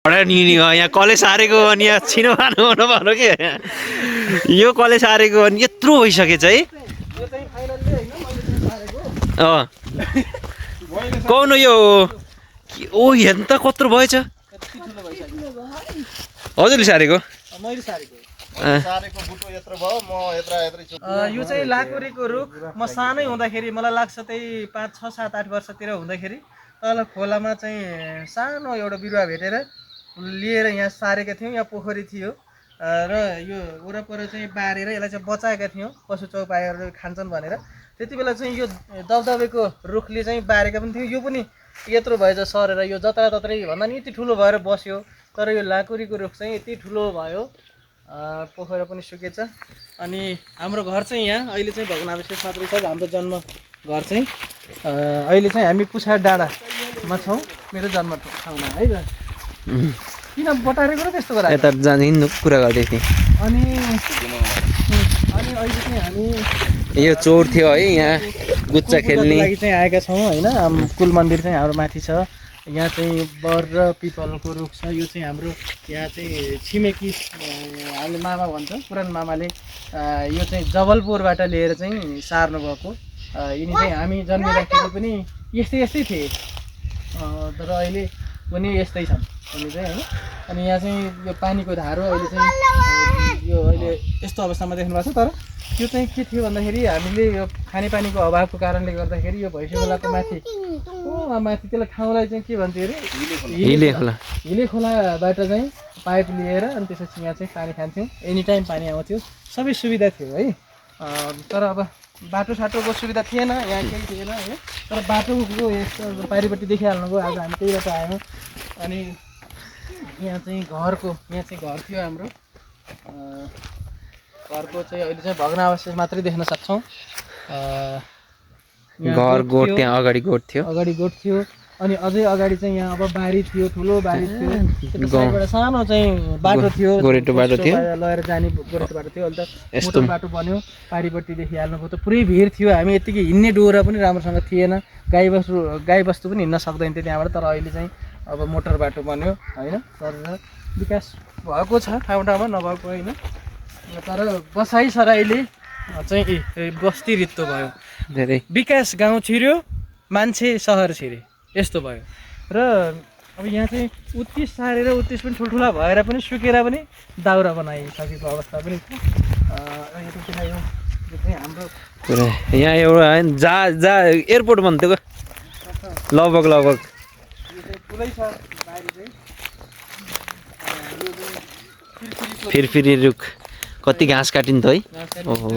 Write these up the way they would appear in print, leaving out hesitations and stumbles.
यहाँ कलेज हारेको अनि यहाँ छिनो खानु हुनु पर्यो के यो कलेज हारेको अनि यत्रो भइसकेछ है कौन यो ओ हेर्नु त कत्रो भएछ हजुरले सारेको यो चाहिँ लाकुरीको रुख म सानै हुँदाखेरि मलाई लाग्छ त्यही 5, 6, 7, 8 वर्षतिर हुँदाखेरि तल खोलामा चाहिँ सानो एउटा बिरुवा भेटेर लिएर यहाँ सारेका थियौँ। यहाँ पोखरी थियो र यो वरपर चाहिँ बारेर यसलाई चाहिँ बचाएका थियौँ पशु चौपायाहरू खान्छन् भनेर। त्यति बेला चाहिँ यो दबदबेको रुखले चाहिँ बारेका पनि थियो। यो पनि यत्रो भएछ सरेर यो जत्रातत्रै भन्दा नि यति ठुलो भएर बस्यो। तर यो लाकुरीको रुख चाहिँ यति ठुलो भयो। पोखरा पनि सुकेछ। अनि हाम्रो घर चाहिँ यहाँ अहिले चाहिँ भग्नावशेष मात्रै छ। हाम्रो जन्म घर चाहिँ अहिले चाहिँ हामी पुछार डाँडामा छौँ, मेरो जन्म ठाउँमा है त। किन बटारेको र त्यस्तो गरायो यता जाने कुरा गर्दै थिएँ। अनि अहिले चाहिँ हामी यो चोर थियो है यहाँ गुच्चा खेल्ने लागि चाहिँ आएका छौँ होइन। कुल मन्दिर चाहिँ हाम्रो माथि छ। यहाँ चाहिँ बर र पिपलको रुख छ। यो चाहिँ हाम्रो यहाँ चाहिँ छिमेकी हामीले मामा भन्छ, पुरानो मामाले यो चाहिँ जबलपुरबाट लिएर चाहिँ सार्नु भएको। यिनी चाहिँ हामी जन्मिँदाखेरि पनि यस्तै थिए, तर अहिले पनि यस्तै छन् यिनी चाहिँ होइन। अनि यहाँ चाहिँ यो पानीको धारो अहिले चाहिँ यो अहिले यस्तो अवस्थामा देख्नु भएको छ। तर त्यो चाहिँ के थियो भन्दाखेरि हामीले यो खानेपानीको अभावको कारणले गर्दाखेरि यो भैँसी खोलाको माथि त्यसलाई ठाउँलाई चाहिँ के भन्थ्यो अरे हिले खोलाबाट चाहिँ पाइप लिएर अनि त्यसपछि यहाँ चाहिँ पानी खान्थ्यौँ। एनी टाइम पानी आउँथ्यो, सबै सुविधा थियो है। तर अब बाटोसाटोको सुविधा थिएन, यहाँ केही थिएन है। तर बाटोको यस्तो पारिपट्टि देखिहाल्नुभयो। आज हामी त्यही बाटो आयौँ। अनि यहाँ चाहिँ घर थियो हाम्रो। घरको चाहिँ अहिले चाहिँ भग्नावशेष मात्रै देख्न सक्छौँ। घर गोठ त्यहाँ अगाडि गोठ थियो। अनि अझै अगाडि चाहिँ यहाँ अब बारी थियो, ठुलो बारी थियो। त्यसबाट सानो चाहिँ बाटो थियो, गोरेटो बाटो थियो, लगेर जाने गोरेटो बाटो थियो। अहिले त मोटर बाटो बन्यो। पारिपट्टि देखिहाल्नुभयो त पुरै भिड थियो। हामी यतिकै हिँड्ने डोरा पनि राम्रोसँग थिएन। गाई बस्तु पनि हिँड्न सक्दैन थियो त्यहाँबाट। तर अहिले चाहिँ अब मोटर बाटो बन्यो होइन। तर विकास भएको छ ठाउँ ठाउँमा, नभएको होइन। तर बसाइसराईले चाहिँ बस्ती रित्तो भयो। धेरै विकास गाउँ छिर्यो, मान्छे सहर छिरे, यस्तो भयो। र अब यहाँ चाहिँ उत्तिस सारेर उत्तिस पनि ठुल्ठुला भएर पनि सुकेर पनि दाउरा बनाइसकेको अवस्था पनि छ। यो चाहिँ हाम्रो यहाँ एउटा जा एयरपोर्ट भन्थ्यो लगभग ठुलै छ बारी चाहिँ। फेरि रुख कति घाँस काटिन्छ है। ओहो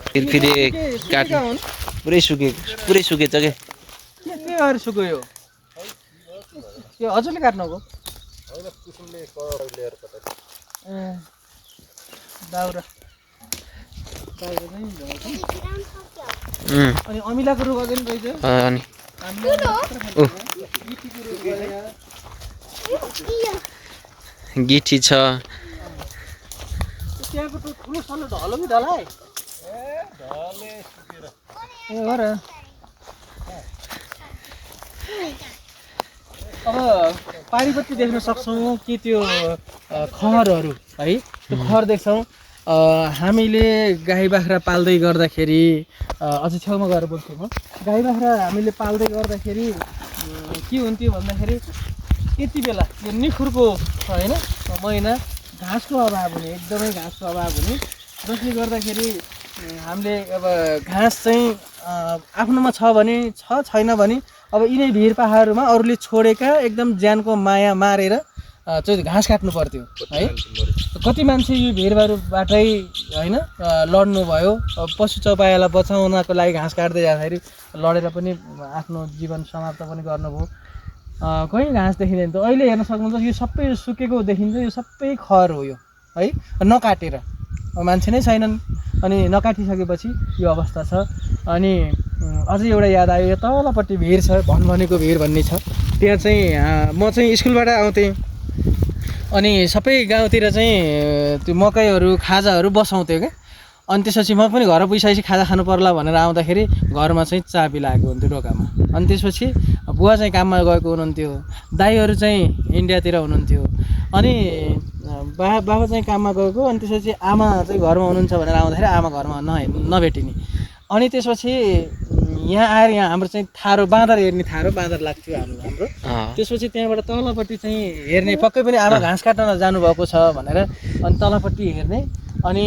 फेरि काट पुरै सुकेछ के भएर सुक्यो यो हजुरले काट्नुभयो दाउरा अनि अमिलाको रुख अझै पनि रहेछ। अनि गिठी छ। त्यहाँको ठुलो सानो ढलो नि ढलाए हो र। अब पारिपट्टि देख्न सक्छौँ कि त्यो खरहरू है, त्यो खर देख्छौँ। हामीले गाई बाख्रा पाल्दै गर्दाखेरि अझै छेउमा गएर बोल्छु म। गाई बाख्रा हामीले पाल्दै गर्दाखेरि के हुन्थ्यो भन्दाखेरि यति बेला यो निखुरको होइन महिना घाँसको अभाव हुने, एकदमै घाँसको अभाव हुने, जसले गर्दाखेरि हामीले अब घाँस चाहिँ आफ्नोमा छ भने छैन भने अब यिनै भिर पहाडहरूमा अरूले छोडेका एकदम ज्यानको माया मारेर चाहिँ घाँस काट्नु पर्थ्यो है। कति मान्छे यो भिरबारबाटै होइन लड्नु भयो। पशु चौपायालाई बचाउनको लागि घाँस काट्दै जाँदाखेरि लडेर पनि आफ्नो जीवन समाप्त पनि गर्नुभयो। कहीँ घाँस देखिँदैन। त अहिले हेर्न सक्नुहुन्छ यो सबै सुकेको देखिन्छ। यो सबै खर हो यो है, नकाटेर मान्छे नै छैनन्। अनि नकाटिसकेपछि यो अवस्था छ। अनि अझै एउटा याद आयो, यो तलपट्टि भिर छ, भनेको भिर भन्ने छ। त्यहाँ चाहिँ म चाहिँ स्कुलबाट आउँथेँ अनि सबै गाउँतिर चाहिँ त्यो मकैहरू खाजाहरू बसाउँथ्यो क्या। अनि त्यसपछि म पनि घर पुगिसकेपछि खाजा खानु पर्ला भनेर आउँदाखेरि घरमा चाहिँ चाबी लागेको हुन्थ्यो ढोकामा। अनि त्यसपछि बुवा चाहिँ काममा गएको हुनुहुन्थ्यो, दाइहरू चाहिँ इन्डियातिर हुनुहुन्थ्यो, अनि बाबा चाहिँ काममा गएको। अनि त्यसपछि आमा चाहिँ घरमा हुनुहुन्छ भनेर आउँदाखेरि आमा घरमा नभेटिने। अनि त्यसपछि यहाँ आएर यहाँ हाम्रो चाहिँ थारो बाँदर हेर्ने थारो बाँदर लाग्थ्यो हाम्रो। त्यसपछि त्यहाँबाट तलपट्टि चाहिँ हेर्ने, पक्कै पनि आमा घाँस काट्न जानुभएको छ भनेर अनि तलपट्टि हेर्ने। अनि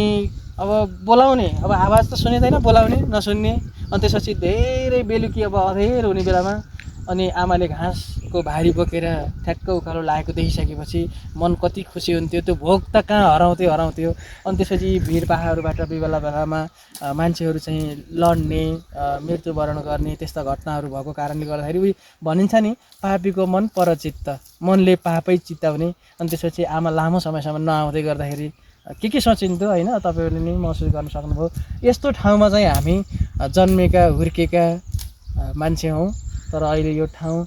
अब बोलाउने, अब आवाज त सुनिँदैन, बोलाउने नसुन्ने। अनि त्यसपछि धेरै बेलुकी अब अँधेर हुने बेलामा अनि आमाले घाँसको भारी बोकेर ठ्याक्क उकालो लागेको देखिसकेपछि मन कति खुसी हुन्थ्यो। त्यो भोक त कहाँ हराउँथ्यो। अनि त्यसपछि भिर पाहाडबाट बेला बेलामा मान्छेहरू चाहिँ लड्ने, मृत्युवरण गर्ने त्यस्ता घटनाहरू भएको कारणले गर्दाखेरि उही भनिन्छ नि, पापीको मन परचित्त, मनले पापै चित्ताउने। अनि त्यसपछि आमा लामो समयसम्म नआउँदै गर्दाखेरि के सोचिन्थ्यो होइन, तपाईँहरूले नि महसुस गर्न सक्नुभयो। यस्तो ठाउँमा चाहिँ हामी जन्मेका हुर्केका मान्छे हौँ। तर अहिले यो ठाउँ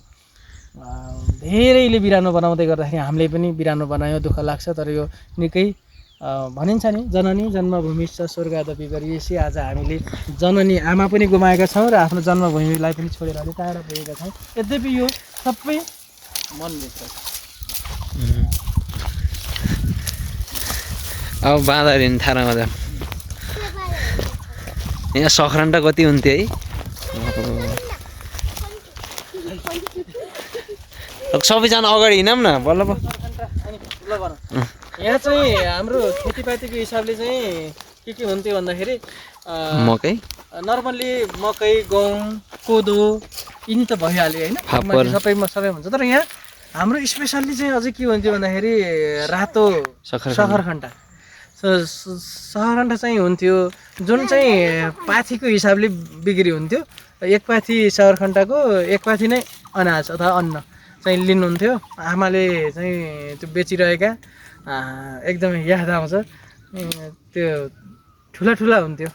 धेरैले बिरानो बनाउँदै गर्दाखेरि हामीले पनि बिरानो बनायो, दुःख लाग्छ। तर यो निकै भनिन्छ नि, जननी जन्मभूमिश्च स्वर्गादपि गरिएसी। आज हामीले जननी आमा पनि गुमाएका छौँ र आफ्नो जन्मभूमिलाई पनि छोडेर अलि टाढा पुगेका छौँ। यद्यपि यो सबै मनभित्र छ। अब बाँदर हिँड्नु थाहा त यहाँ सख्रान्टा कति हुन्थ्यो है। सबैजना अगाडि हिँडौँ न बल्ल। यहाँ चाहिँ हाम्रो खेतीपातीको हिसाबले चाहिँ के हुन्थ्यो भन्दाखेरि मकै, नर्मल्ली मकै, गहुँ, कोदो यिनी त भइहाल्यो होइन, सबै हुन्छ। तर यहाँ हाम्रो स्पेसल्ली चाहिँ अझै के हुन्थ्यो भन्दाखेरि रातो सखरखन्टा चाहिँ हुन्थ्यो, जुन चाहिँ पाथीको हिसाबले बिक्री हुन्थ्यो। एक पाथी सखरखन्टाको एक पाथी नै अनाज अथवा अन्न चाहिँ लिनुहुन्थ्यो। आमाले चाहिँ त्यो बेचिरहेका एकदमै याद आउँछ। त्यो ठुला हुन्थ्यो।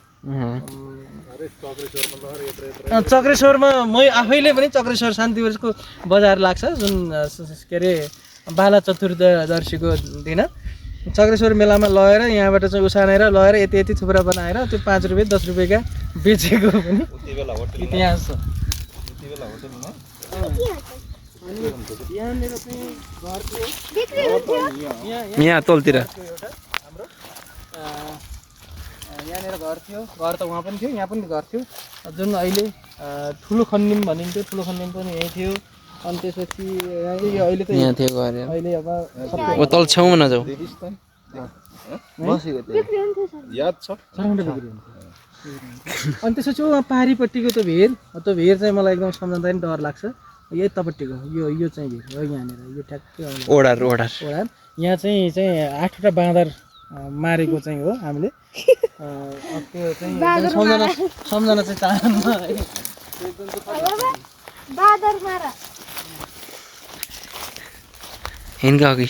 चक्रेश्वरमा म आफैले पनि चक्रेश्वर शान्तिवरको बजार लाग्छ, जुन के अरे बाला चतुर्दशीको दिन चक्रेश्वर मेलामा लगेर यहाँबाट चाहिँ उसानेर लगेर यति थुप्रा बनाएर त्यो 5 रुपियाँ 10 रुपियाँका बेचेको पनि इतिहास छ। यहाँ तलतिर हाम्रो यहाँनिर घर थियो, घर त उहाँ पनि थियो, यहाँ पनि घर थियो, जुन अहिले ठुलो खन्निम भनिन्थ्यो। ठुलो खन्निम पनि यहीँ थियो। अनि त्यसपछि अहिले त यहाँ थियो घर। अहिले अब ओ तल छेउमा नजाऊ। याद छ। अनि त्यसपछि उहाँ पारिपट्टिको त्यो भिर चाहिँ मलाई एकदम सम्झँदा पनि डर लाग्छ। यतापट्टिको यो चाहिँ भिर हो, यहाँनिर यो ठ्याक्कै ओडार यहाँ चाहिँ 8वटा बाँदर मारेको चाहिँ हो हामीले। त्यो चाहिँ सम्झना चाहिँ चाहन्न है। हिँड्का अघि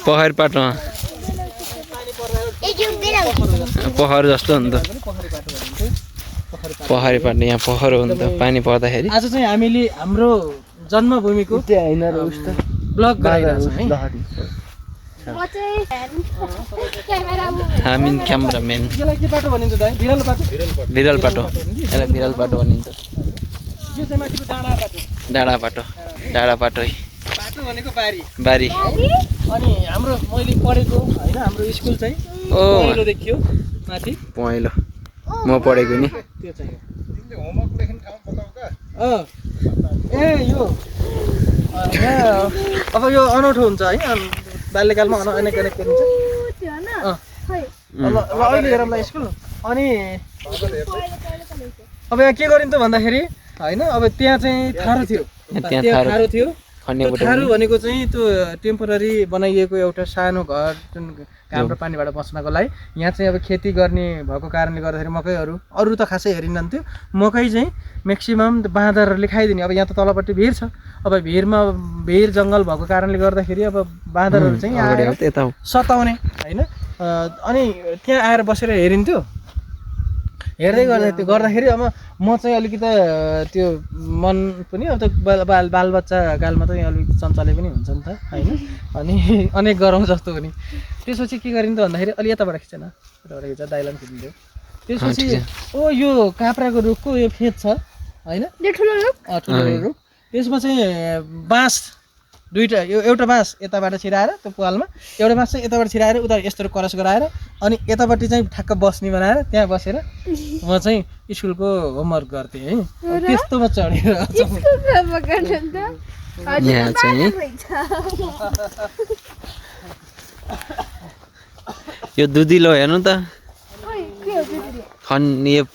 पहर पाटोमा पहर जस्तो हुन्छ। पहरी पाटो यहाँ पहरो हुन्छ पानी पर्दाखेरि। आज चाहिँ हामीले हाम्रो जन्मभूमिको ब्लग गराइरहेको छौँ है। हामी क्यामेराम्यान। यसलाई के पाटो भनिन्छ दाइ? भिरल पाटो यसलाई भिरल पाटो भनिन्छ। यो चाहिँ माथिको डाँडा पाटो पाटो भनेको बारी। अनि हाम्रो मैले पढेको होइन, हाम्रो स्कुल चाहिँ पहेँलो देखियो माथि। पहेँलो म पढेको नि। त्यो चाहिँ यो अब यो अनौठो हुन्छ है, बाल्यकालमा अनेक गरिन्छ। अहिले हेरौँ ल स्कुल। अनि अब यहाँ के गरिन्थ्यो भन्दाखेरि होइन, अब त्यहाँ चाहिँ थारो थियो। थारू भनेको चाहिँ त्यो टेम्पोररी बनाइएको एउटा सानो घर, जुन घाम र पानीबाट बस्नको लागि। यहाँ चाहिँ अब खेती गर्ने भएको कारणले गर्दाखेरि मकैहरू अरू त खासै हेरिन्थ्यो। मकै चाहिँ म्याक्सिमम् बाँदरहरूले खाइदिने। अब यहाँ त तलपट्टि भिर छ, अब भिर जङ्गल भएको कारणले गर्दाखेरि अब बाँदरहरू चाहिँ आएर सताउने होइन। अनि त्यहाँ आएर बसेर हेरिन्थ्यो। हेर्दै गर्दाखेरि अब म चाहिँ अलिकति त्यो मन पनि अब त बालबच्चा कालमा त अलिकति चञ्चले पनि हुन्छ नि त होइन अनि अनेक गरौँ जस्तो पनि त्यसपछि के गरिन् त भन्दाखेरि अलि यताबाट खिचेन यताबाट खिच्दा दाइलाई पनि खिचिदियो त्यसपछि ओ यो काँक्राको रुखको यो फेद छ होइन ठुलो रुख त्यसमा चाहिँ बाँस दुईवटा यो एउटा बाँस यताबाट छिराएर त्यो पालमा एउटा बाँस चाहिँ यताबाट छिराएर उता यस्तो क्रस गराएर अनि यतापट्टि चाहिँ ठ्याक्क बस्ने बनाएर त्यहाँ बसेर म चाहिँ स्कुलको होमवर्क गर्थेँ है त्यस्तोमा चढेर यहाँ चाहिँ यो दुधिलो हेर्नु त यो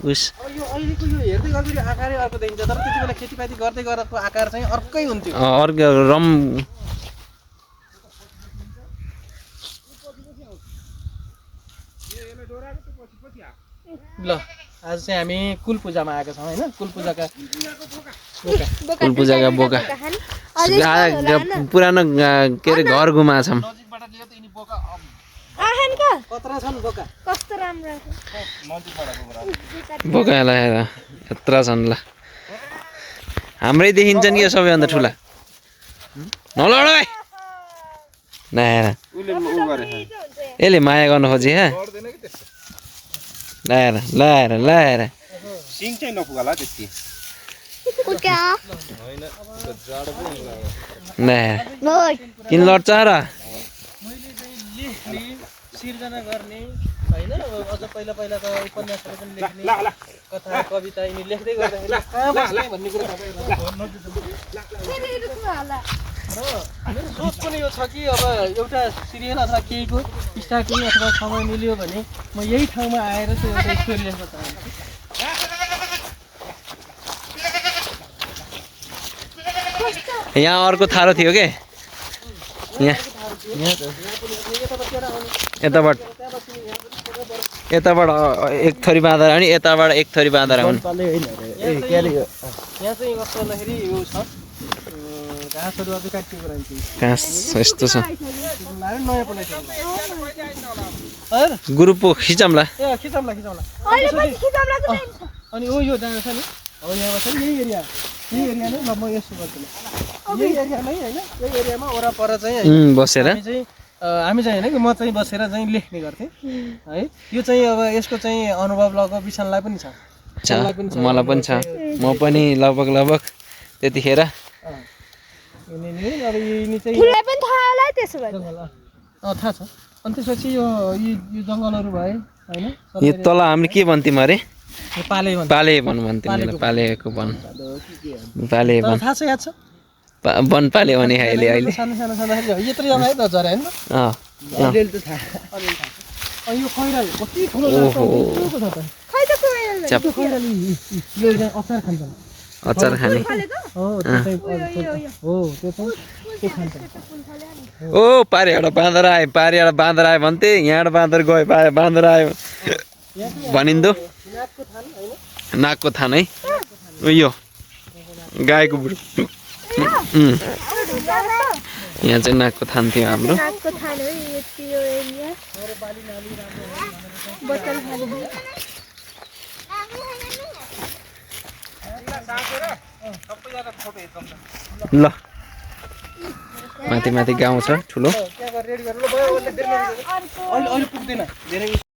उस यो अहिलेको यो हेर्दै गर्दाखेरि आकारै अर्को देखिन्छ तर त्यति बेला खेतीपाती गर्दै गरेको आकार चाहिँ अर्कै हुन्थ्यो अर्को रम ल आज चाहिँ हामी कुल पूजामा आएका छौँ होइन कुल पूजाका बोका पुरानो के अरे घर घुमाएको छौँ बोका लगाएर यत्रा छन् ल हाम्रै देखिन्छन् कि यो सबैभन्दा ठुला नलड यसले माया गर्नु खोजे हा लाएर सिङ चाहिँ नपुगाला त्यति किन लड्छ र सिर्जना गर्ने होइन अझ पहिला त उपन्यासहरू पनि लेख्ने कथा कविता यिनी लेख्दै गर्दाखेरि कहाँ बस्ने भन्ने कुरा मेरो सोच पनि यो छ कि अब एउटा सिरियल अथवा केहीको स्टार्टिङ अथवा समय मिल्यो भने म यही ठाउँमा आएर चाहिँ एउटा स्टोरी लेख्न चाहन्छु यहाँ अर्को थारो थियो के यहाँ यताबाट एक थरी बाँधेर आउने यताबाट एक थरी बाँधेर आउने यहाँ चाहिँ कस्तो भन्दाखेरि यो छ घाँसहरू अझै काटिएको रहन्छ घाँस यस्तो छ नयाँ बनाइसक्नु ग्रुप खिचौँला ए खिचौँला अनि ओ यो जहाँ छ नि अब यहाँमा छ नि यही एरिया नै ल म यसो गर्छु यही एरियामै होइन यही एरियामा वरपर चाहिँ बसेर हामी चाहिँ होइन कि म चाहिँ बसेर चाहिँ लेख्ने गर्थेँ है यो चाहिँ अब यसको चाहिँ अनुभव लगभग विशाललाई पनि छ मलाई पनि छ म पनि लगभग त्यतिखेर अब यिनी चाहिँ थाहा छ अनि त्यसपछि यो जङ्गलहरू भए होइन यो तल हामीले के भन्थ्यौँ अरे पाले भन्थ्यौँ पालेको वन थाहा छ याद छ वन पाले भने अहिले सानो यत्रो जग्गा है त झरे होइन अलिअलि त थाहा यो खैराली कति ठुलो अचार खाने ओ पारिबाट बाँदर आयो भन्थे यहाँबाट बाँदर गयो बाँदर आयो भनिन्दो नाकको थान है यो गाईको बुढो यहाँ चाहिँ नाकको थान थियो हाम्रो ल माथि गाउँ छ ठुलो अहिले पुग्दैन धेरै